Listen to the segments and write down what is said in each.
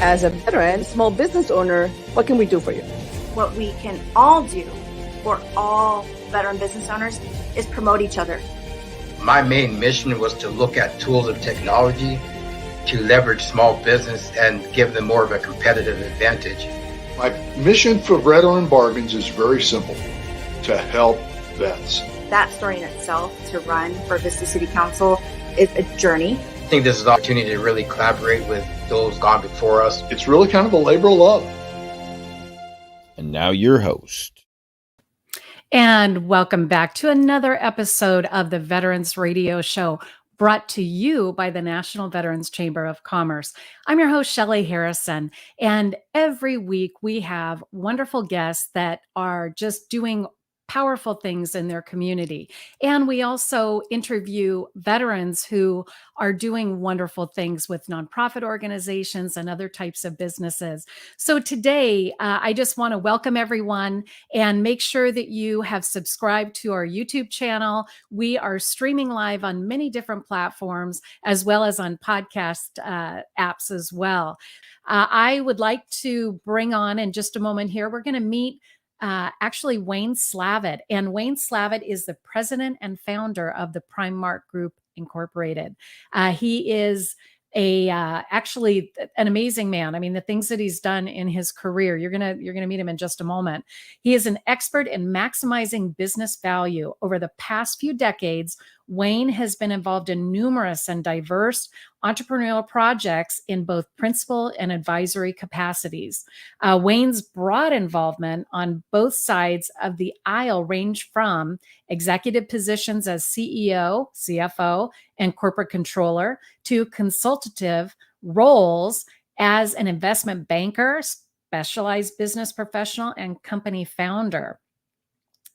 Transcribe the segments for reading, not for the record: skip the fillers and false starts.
as a veteran, small business owner, what can we do for you? What we can all do for all veteran business owners is promote each other. My main mission was to look at tools of technology to leverage small business and give them more of a competitive advantage. My mission for Veteran Bargains is very simple: to help vets. That story in itself, to run for Vista City Council, is a journey. I think this is an opportunity to really collaborate with those gone before us. It's really kind of a labor of love. And now your host. And welcome back to another episode of the Veterans Radio Show, brought to you by the National Veterans Chamber of Commerce. I'm your host, Shelley Harrison, and every week we have wonderful guests that are just doing powerful things in their community. And we also interview veterans who are doing wonderful things with nonprofit organizations and other types of businesses. So today, I just want to welcome everyone and make sure that you have subscribed to our YouTube channel. We are streaming live on many different platforms, as well as on podcast apps as well. I would like to bring on in just a moment here, we're going to meet actually Wayne Slavitt. And Wayne Slavitt is the president and founder of the Primark Group Incorporated. He is actually an amazing man. I mean, the things that he's done in his career, you're gonna meet him in just a moment. He is an expert in maximizing business value. Over the past few decades, Wayne has been involved in numerous and diverse entrepreneurial projects in both principal and advisory capacities. Wayne's broad involvement on both sides of the aisle range from executive positions as CEO, CFO, and corporate controller to consultative roles as an investment banker, specialized business professional, and company founder.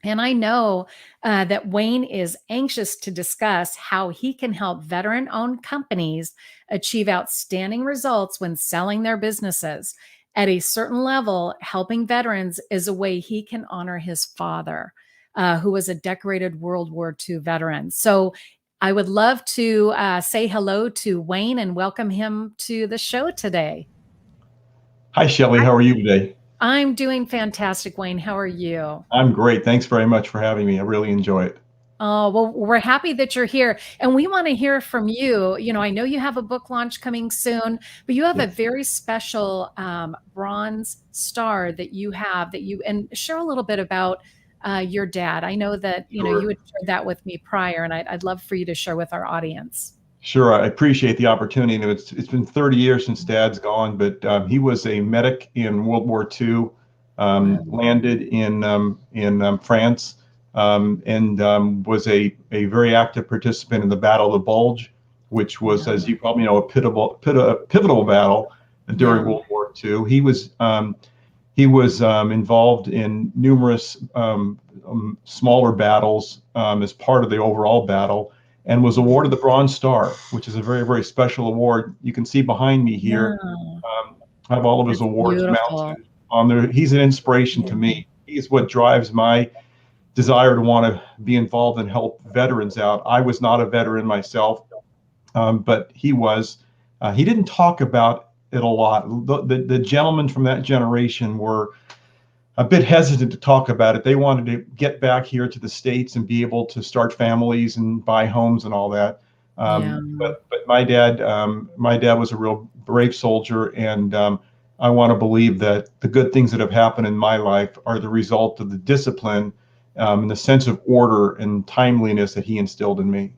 And I know that Wayne is anxious to discuss how he can help veteran-owned companies achieve outstanding results when selling their businesses. At a certain level, helping veterans is a way he can honor his father, who was a decorated World War II veteran. So I would love to say hello to Wayne and welcome him to the show today. Hi, Shelley. How are you today? I'm doing fantastic, Wayne. How are you? I'm great. Thanks very much for having me. I really enjoy it. Oh, well, we're happy that you're here. And we want to hear from you. You know, I know you have a book launch coming soon, but you have a very special bronze star that you have and share a little bit about your dad. I know that, you know, you had shared that with me prior, and I'd love for you to share with our audience. Sure. I appreciate the opportunity. It's been 30 years since Dad's gone, but he was a medic in World War II, landed in France, and was a very active participant in the Battle of the Bulge, which was, as you probably know, a pivotal battle during World War II. He was involved in numerous smaller battles as part of the overall battle, and was awarded the Bronze Star, which is a very, very special award. You can see behind me here, I have all of his awards mounted on there. He's an inspiration to me. He's what drives my desire to want to be involved and help veterans out. I was not a veteran myself, but he was. He didn't talk about it a lot. The gentlemen from that generation were a bit hesitant to talk about it. They wanted to get back here to the States and be able to start families and buy homes and all that. But my dad was a real brave soldier, and I want to believe that the good things that have happened in my life are the result of the discipline and the sense of order and timeliness that he instilled in me.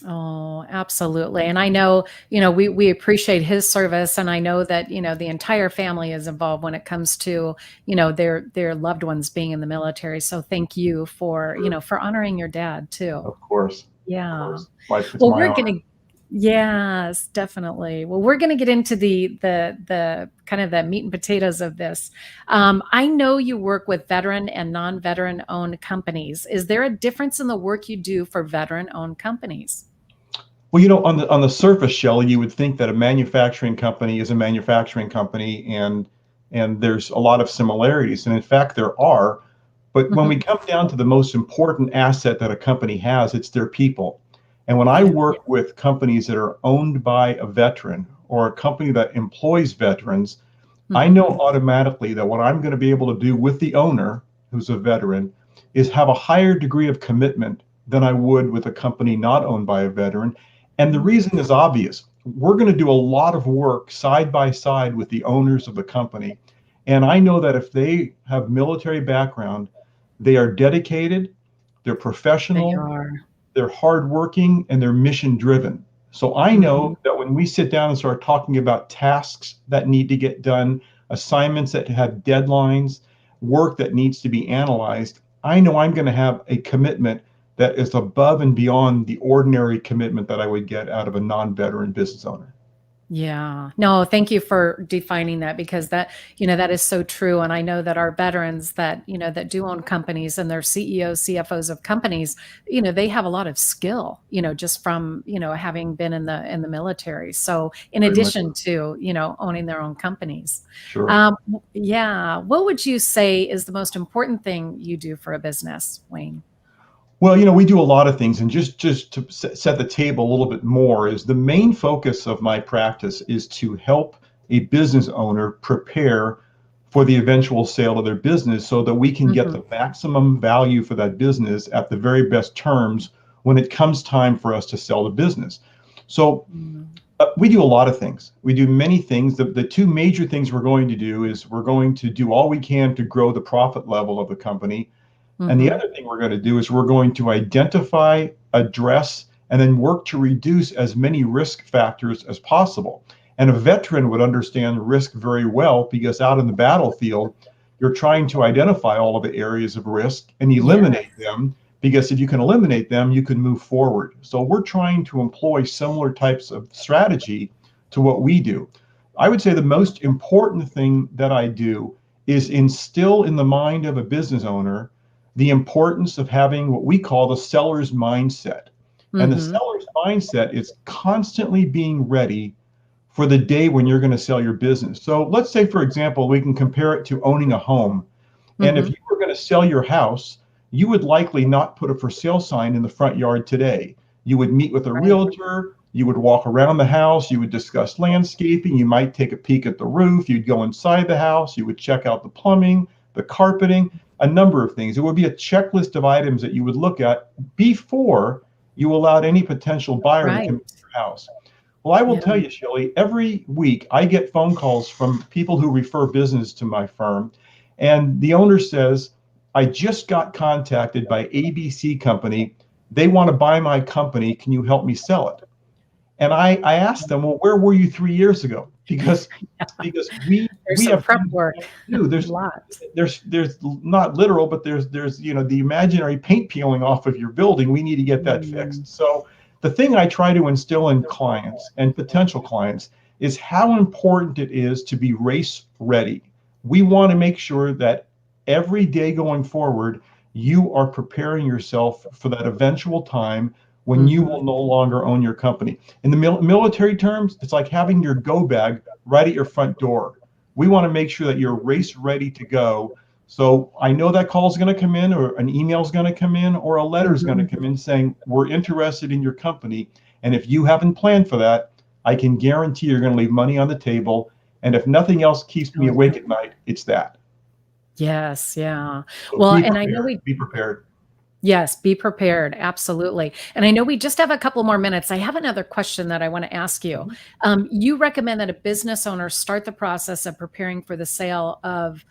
Oh, absolutely. And I know, you know, we appreciate his service, and I know that, you know, the entire family is involved when it comes to, you know, their loved ones being in the military. So thank you for, you know, for honoring your dad too. Of course. Yeah. Of course. Well, we're going to, yes, definitely. Well, we're going to get into the kind of the meat and potatoes of this. I know you work with veteran and non-veteran owned companies. Is there a difference in the work you do for veteran owned companies? Well, you know, on the surface, Shelley, you would think that a manufacturing company is a manufacturing company, and there's a lot of similarities, and in fact there are. But when we come down to the most important asset that a company has, it's their people. And when I work with companies that are owned by a veteran or a company that employs veterans, I know automatically that what I'm going to be able to do with the owner, who's a veteran, is have a higher degree of commitment than I would with a company not owned by a veteran. And the reason is obvious. We're going to do a lot of work side by side with the owners of the company. And I know that if they have military background, they are dedicated, they're professional, they're hardworking, and they're mission driven. So I know that when we sit down and start talking about tasks that need to get done, assignments that have deadlines, work that needs to be analyzed, I know I'm going to have a commitment that is above and beyond the ordinary commitment that I would get out of a non-veteran business owner. Yeah, no, thank you for defining that, because that, that is so true. And I know that our veterans that, that do own companies and they're CEOs, CFOs of companies, they have a lot of skill, just from, having been in the military. So in addition to, owning their own companies. Sure. Yeah. What would you say is the most important thing you do for a business, Wayne? Well, we do a lot of things, and just to set the table a little bit more, is the main focus of my practice is to help a business owner prepare for the eventual sale of their business so that we can get the maximum value for that business at the very best terms when it comes time for us to sell the business. So we do a lot of things. We do many things. The two major things we're going to do is we're going to do all we can to grow the profit level of the company. And the other thing we're going to do is we're going to identify, address, and then work to reduce as many risk factors as possible. And a veteran would understand risk very well, because out in the battlefield, you're trying to identify all of the areas of risk and eliminate them, because if you can eliminate them, you can move forward. So we're trying to employ similar types of strategy to what we do. I would say the most important thing that I do is instill in the mind of a business owner the importance of having what we call the seller's mindset. And the seller's mindset is constantly being ready for the day when you're going to sell your business. So let's say, for example, we can compare it to owning a home. And if you were going to sell your house, you would likely not put a for sale sign in the front yard today. You would meet with a realtor, you would walk around the house, you would discuss landscaping, you might take a peek at the roof, you'd go inside the house, you would check out the plumbing, the carpeting, a number of things. It would be a checklist of items that you would look at before you allowed any potential buyer to come to your house. Well, I will tell you, Shelley, every week I get phone calls from people who refer business to my firm. And the owner says, I just got contacted by ABC Company. They want to buy my company. Can you help me sell it? And I asked them, well, where were you 3 years ago? Because we have prep work. There's not literal, but there's the imaginary paint peeling off of your building. We need to get that fixed. So the thing I try to instill in clients and potential clients is how important it is to be race ready. We want to make sure that every day going forward, you are preparing yourself for that eventual time when you will no longer own your company. In the military terms, it's like having your go bag right at your front door. We want to make sure that you're race ready to go. So I know that call is going to come in, or an email is going to come in, or a letter is going to come in saying, we're interested in your company. And if you haven't planned for that, I can guarantee you're going to leave money on the table. And if nothing else keeps me awake at night, it's that. Yes. Yeah. So well, and I know be prepared. Yes, be prepared. Absolutely. And I know we just have a couple more minutes. I have another question that I want to ask you. You recommend that a business owner start the process of preparing for the sale of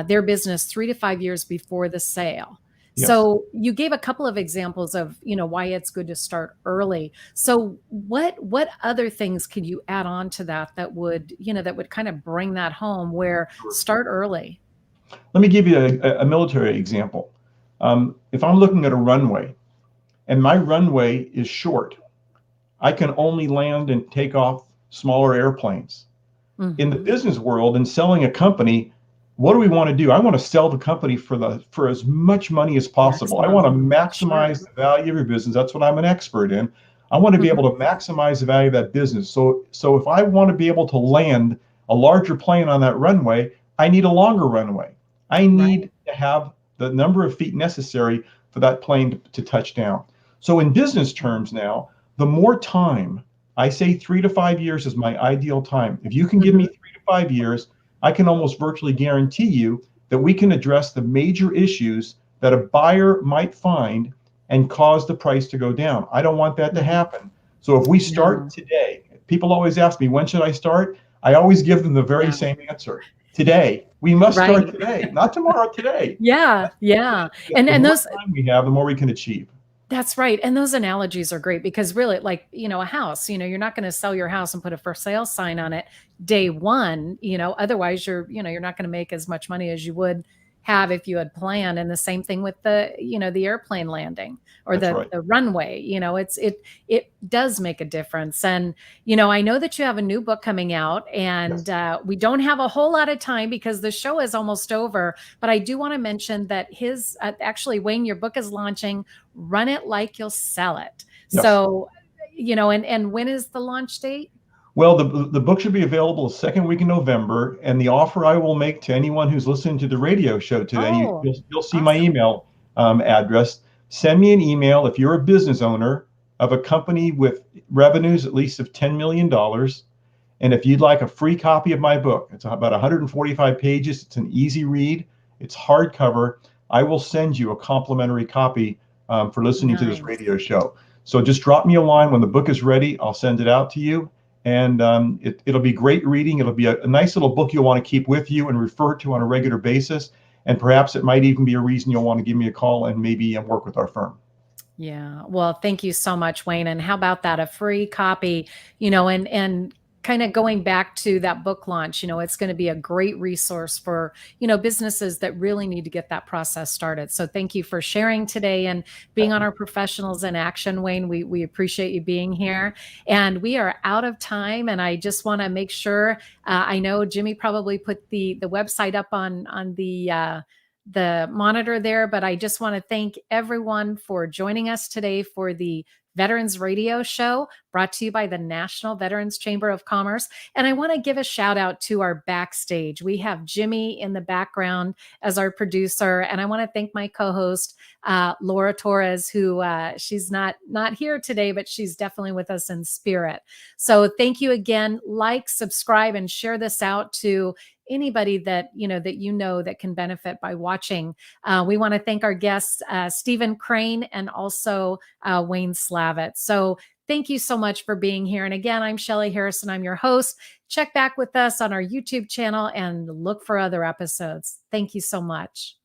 their business 3 to 5 years before the sale. Yes. So you gave a couple of examples of, why it's good to start early. So what other things could you add on to that would, that would kind of bring that home, where start early? Let me give you a military example. If I'm looking at a runway and my runway is short, I can only land and take off smaller airplanes. In the business world and selling a company, what do we want to do? I want to sell the company for as much money as possible. I want to maximize the value of your business. That's what I'm an expert in. I want to be able to maximize the value of that business. So if I want to be able to land a larger plane on that runway, I need a longer runway. I need to have the number of feet necessary for that plane to touch down. So in business terms now, the more time, I say 3 to 5 years is my ideal time. If you can give me 3 to 5 years, I can almost virtually guarantee you that we can address the major issues that a buyer might find and cause the price to go down. I don't want that to happen. So if we start today, people always ask me, when should I start? I always give them the very same answer. Today. We must start today, not tomorrow, today. Yeah. And the more those time we have, the more we can achieve. That's right. And those analogies are great because really, like, a house, you're not going to sell your house and put a for sale sign on it day one, otherwise you're not going to make as much money as you would have if you had planned. And the same thing with the airplane landing or the runway, it does make a difference. And, I know that you have a new book coming out and we don't have a whole lot of time because the show is almost over, but I do want to mention that actually, Wayne, your book is launching, Run It Like You'll Sell It. Yes. So, and when is the launch date? Well, the book should be available the second week in November, and the offer I will make to anyone who's listening to the radio show today, you'll see my email address. Send me an email if you're a business owner of a company with revenues at least of $10 million, and if you'd like a free copy of my book. It's about 145 pages. It's an easy read. It's hardcover. I will send you a complimentary copy for listening to this radio show. So just drop me a line when the book is ready. I'll send it out to you. And it'll be great reading. It'll be a nice little book you'll want to keep with you and refer to on a regular basis. And perhaps it might even be a reason you'll want to give me a call and maybe work with our firm. Yeah. Well, thank you so much, Wayne. And how about that? A free copy, and kind of going back to that book launch, it's going to be a great resource for, businesses that really need to get that process started. So thank you for sharing today and being on our Professionals in Action, Wayne. We appreciate you being here, and we are out of time. And I just want to make sure, I know Jimmy probably put the website up on the monitor there, but I just want to thank everyone for joining us today for the Veterans Radio Show, brought to you by the National Veterans Chamber of Commerce. And I want to give a shout out to our backstage. We have Jimmy in the background as our producer. And I want to thank my co-host, Laura Torres, who she's not here today, but she's definitely with us in spirit. So thank you again. Like, subscribe, and share this out to anybody that that can benefit by watching. We want to thank our guests, Stephen Crane and also Wayne Slavitt. So thank you so much for being here. And again, I'm Shelley Harrison. I'm your host. Check back with us on our YouTube channel and look for other episodes. Thank you so much.